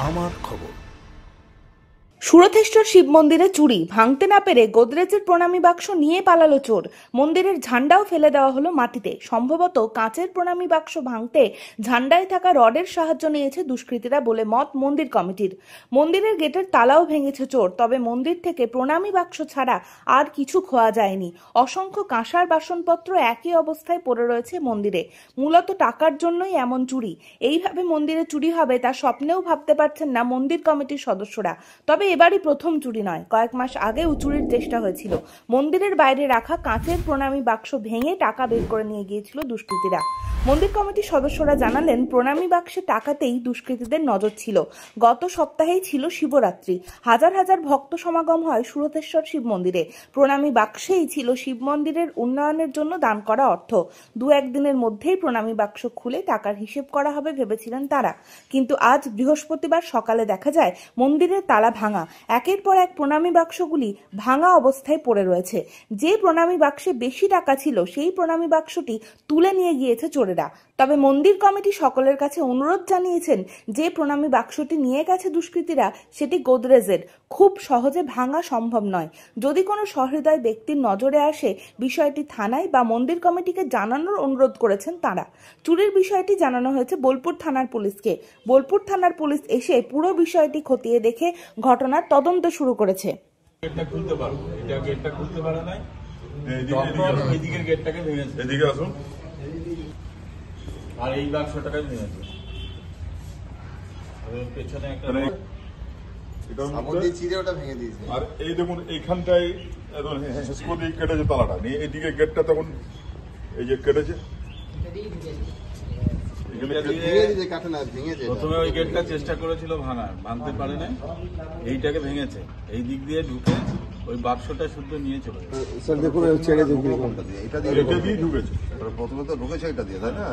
আমার খবর। সুরথেশ্বর শিব মন্দিরে চুরি, ভাঙতে না পেরে গোদরেজের প্রণামী বাক্স নিয়ে পালালো চোর। মন্দিরের ঝান্ডাও ফেলে দেওয়া হলো মাটিতে। সম্ভবত কাঁচের প্রণামী বাক্স ভাঙতে ঝান্ডায় থাকা রডের সাহায্য নিয়েছে দুষ্কৃতীরা বলে মত মন্দির কমিটির। মন্দিরের গেটের তালাও ভেঙেছে চোর, তবে মন্দির থেকে প্রণামী বাক্স ছাড়া আর কিছু খোয়া যায়নি। অসংখ্য কাঁসার বাসনপত্র একই অবস্থায় পড়ে রয়েছে মন্দিরে। মূলত টাকার জন্যই এমন চুরি। এইভাবে মন্দিরে চুরি হবে তা স্বপ্নেও ভাবতে পারছেন না মন্দির কমিটির সদস্যরা। তবে এবারই প্রথম চুরি নয়, কয়েক মাস আগেও চুরির চেষ্টা হয়েছিল। মন্দিরের বাইরে রাখা কাঁচের প্রণামী বাক্স ভেঙে টাকা বের করে নিয়ে গিয়েছিল দুষ্কৃতীরা। মন্দির কমিটির সদস্যরা জানালেন, প্রণামী বাক্সে টাকাতেই দুষ্কৃতীদের নজর ছিল। গত সপ্তাহেই ছিল শিবরাত্রি। হাজার হাজার ভক্ত সমাগম হয় সুরথেশ্বর শিব মন্দিরে। প্রণামী বাক্সেই ছিল শিব মন্দিরের উন্নয়নের জন্য দান করা অর্থ। দু একদিনের মধ্যেই প্রণামী বাক্স খুলে টাকার হিসেব করা হবে ভেবেছিলেন তারা। কিন্তু আজ বৃহস্পতিবার সকালে দেখা যায় মন্দিরের তালা ভাঙা। একের পর এক প্রণামী বাক্সগুলি ভাঙা অবস্থায় পড়ে রয়েছে। যে প্রণামী বাক্সে বেশি টাকা ছিল সেই প্রণামী বাক্সটি তুলে নিয়ে গিয়েছে চোরেরা। তবে মন্দির কমিটি সকলের কাছে অনুরোধ জানিয়েছেন, যে প্রণামী বাক্সটি নিয়ে গেছে দুষ্কৃতীরা সেটি গোদরেজের, খুব সহজে ভাঙা সম্ভব নয়। যদি কোনো সহৃদয় ব্যক্তির নজরে আসে বিষয়টি থানায় বা মন্দির কমিটিকে জানানোর অনুরোধ করেছেন তারা। চুরির বিষয়টি জানানো হয়েছে বোলপুর থানার পুলিশকে। বোলপুর থানার পুলিশ এসে পুরো বিষয়টি খতিয়ে দেখে ঘটনার তদন্ত শুরু করেছে। গেটটা খুলতে পারবো, এটা গেটটা খুলতে পারে নাই, এদিকের গেটটাকে ভেঙেছে, এদিকে আসুন, আর এই বাক্সটাকে ভেঙেছে, পেছনে একটা ভেঙে দিয়েছে। আর এই দেখুন এইখানটায় কেটেছে তালাটা নিয়ে, এদিকে গেটটা তখন এই যে কেটেছে, প্রথমে ওই গেটটা চেষ্টা করেছিল ভাঙতে পারে নাই, এইটাকে ভেঙেছে, এই দিক দিয়ে ঢুকে ওই বাক্সটা শুদ্ধ নিয়ে চলে গেছে। স্যার দেখুন ছেড়ে ঢুকেছে, প্রথমে তো ঢুকেছে এটা দিয়ে, তাই না?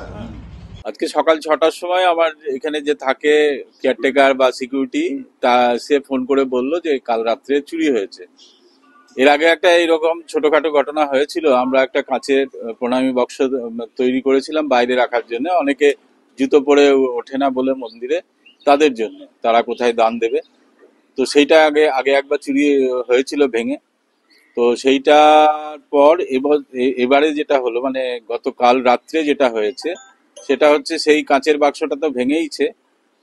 আজকে সকাল 6টার সময় আমার এখানে যে থাকে কেয়ারটেকার বা সিকিউরিটি, তা সে ফোন করে বলল যে কাল রাত্রে চুরি হয়েছে। এর আগে একটা এইরকম ছোটখাটো ঘটনা হয়েছিল। আমরা একটা কাঁচের প্রণামী বাক্স তৈরি করেছিলাম বাইরে রাখার জন্য, অনেকে জুতো পরে ওঠে না বলে মন্দিরে, তাদের জন্য, তারা কোথায় দান দেবে। তো সেইটা আগে একবার চুরি হয়েছিল ভেঙে। তো সেইটার পর এবারে যেটা হলো, মানে গতকাল রাত্রে যেটা হয়েছে সেটা হচ্ছে সেই কাঁচের বাক্সটা তো ভেঙেইছে,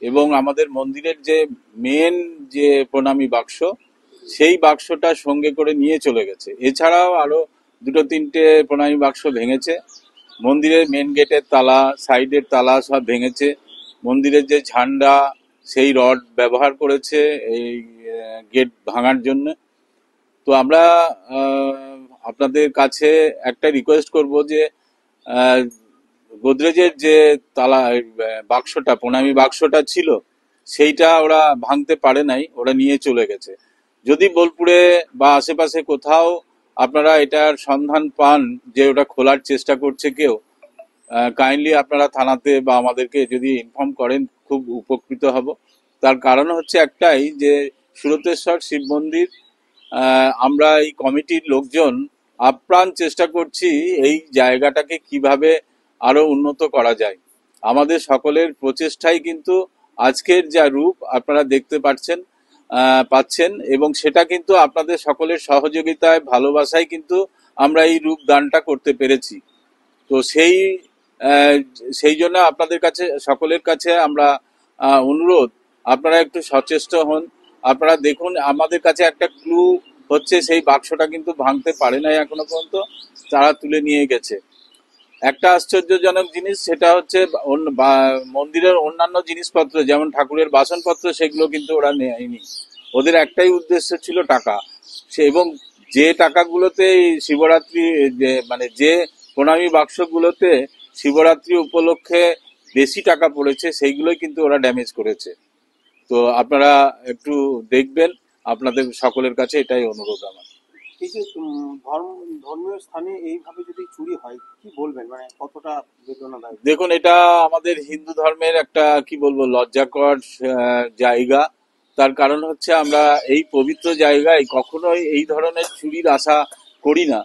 এবং আমাদের মন্দিরের যে মেন যে প্রণামী বাক্স, সেই বাক্সটা সঙ্গে করে নিয়ে চলে গেছে। এছাড়াও আরো দুটো তিনটে প্রণামী বাক্স ভেঙেছে। মন্দিরের মেন গেটের তালা, সাইডের তালা সব ভেঙেছে। মন্দিরের যে ঝান্ডা, সেই রড ব্যবহার করেছে এই গেট ভাঙার জন্য। তো আমরা আপনাদের কাছে একটা রিকোয়েস্ট করব যে গোদরেজের যে তালা বাক্সটা, প্রণামী বাক্সটা ছিল, সেইটা ওরা ভাঙতে পারে নাই, ওরা নিয়ে চলে গেছে। যদি বোলপুরে বা আশেপাশে কোথাও আপনারা এটার সন্ধান পান যে ওটা খোলার চেষ্টা করছে কেউ, কাইন্ডলি আপনারা থানাতে বা আমাদেরকে যদি ইনফর্ম করেন খুব উপকৃত হব। তার কারণ হচ্ছে একটাই, যে সুরথেশ্বর শিব মন্দির, আমরা এই কমিটির লোকজন আপ্রাণ চেষ্টা করছি এই জায়গাটাকে কিভাবে আরো উন্নত করা যায়। আমাদের সকলের প্রচেষ্টাই কিন্তু আজকের যা রূপ আপনারা দেখতে পাচ্ছেন, এবং সেটা কিন্তু আপনাদের সকলের সহযোগিতায়, ভালোবাসায় কিন্তু আমরা এই রূপ দানটা করতে পেরেছি। তো সেই জন্য আপনাদের কাছে, সকলের কাছে আমরা অনুরোধ, আপনারা একটু সচেষ্ট হন। আপনারা দেখুন, আমাদের কাছে একটা ক্লু হচ্ছে সেই বাক্সটা কিন্তু ভাঙতে পারে নাই এখনো পর্যন্ত, তারা তুলে নিয়ে গেছে। একটা আশ্চর্যজনক জিনিস, সেটা হচ্ছে মন্দিরের অন্যান্য জিনিসপত্র যেমন ঠাকুরের বাসনপত্র, সেগুলো কিন্তু ওরা নেয়নি। ওদের একটাই উদ্দেশ্য ছিল টাকা। এবং যে টাকাগুলোতে শিবরাত্রি, মানে যে প্রণামী বাক্সগুলোতে শিবরাত্রি উপলক্ষে বেশি টাকা পড়েছে, সেইগুলোই কিন্তু ওরা ড্যামেজ করেছে। তো আপনারা একটু দেখবেন, আপনাদের সকলের কাছে এটাই অনুরোধ আমার। এই যে ধর্মীয় স্থানে এইভাবে যদি চুরি হয়, কি বলবেন, মানে কতটা বেদনাদায়ক? দেখুন, এটা আমাদের হিন্দু ধর্মের একটা কি বলবো লজ্জাকর জায়গা। তার কারণ হচ্ছে আমরা এই পবিত্র জায়গায় কখনোই এই ধরনের চুরির আশা করি না।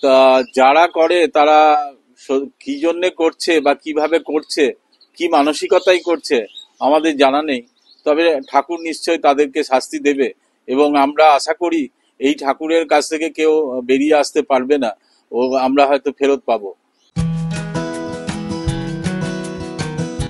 তা যারা করে তারা কি জন্যে করছে বা কিভাবে করছে, কি মানসিকতাই করছে আমাদের জানা নেই। তবে ঠাকুর নিশ্চয়ই তাদেরকে শাস্তি দেবে, এবং আমরা আশা করি এই ঠাকুরের কাছ থেকে কেউ বেরিয়ে আসতে পারবে না, ও আমরা হয়তো ফেরত পাবো।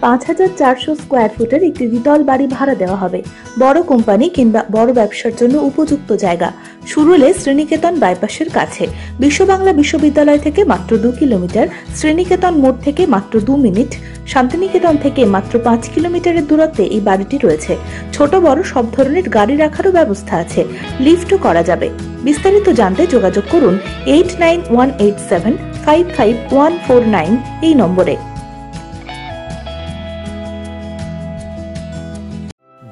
5,400 স্কোয়ার ফুটের একটি দ্বিতল বাড়ি ভাড়া দেওয়া হবে। বড় কোম্পানি কিংবা বড় ব্যবসার জন্য উপযুক্ত জায়গা। সুরুলে শ্রীনিকেতন বাইপাসের কাছে। বিশ্ববাংলা বিশ্ববিদ্যালয় থেকে মাত্র 2 কিলোমিটার, শ্রীনিকেতন মোড় থেকে মাত্র 2 মিনিট, শান্তিনিকেতন থেকে মাত্র 5 কিলোমিটারের দূরত্বে এই বাড়িটি রয়েছে। ছোট বড় সব ধরনের গাড়ি রাখারও ব্যবস্থা আছে, লিফটও করা যাবে। বিস্তারিত জানতে যোগাযোগ করুন 8918755149 এই নম্বরে।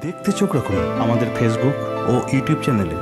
দেখতে চোখ রাখুন আমাদের ফেসবুক ও ইউটিউব চ্যানেলে।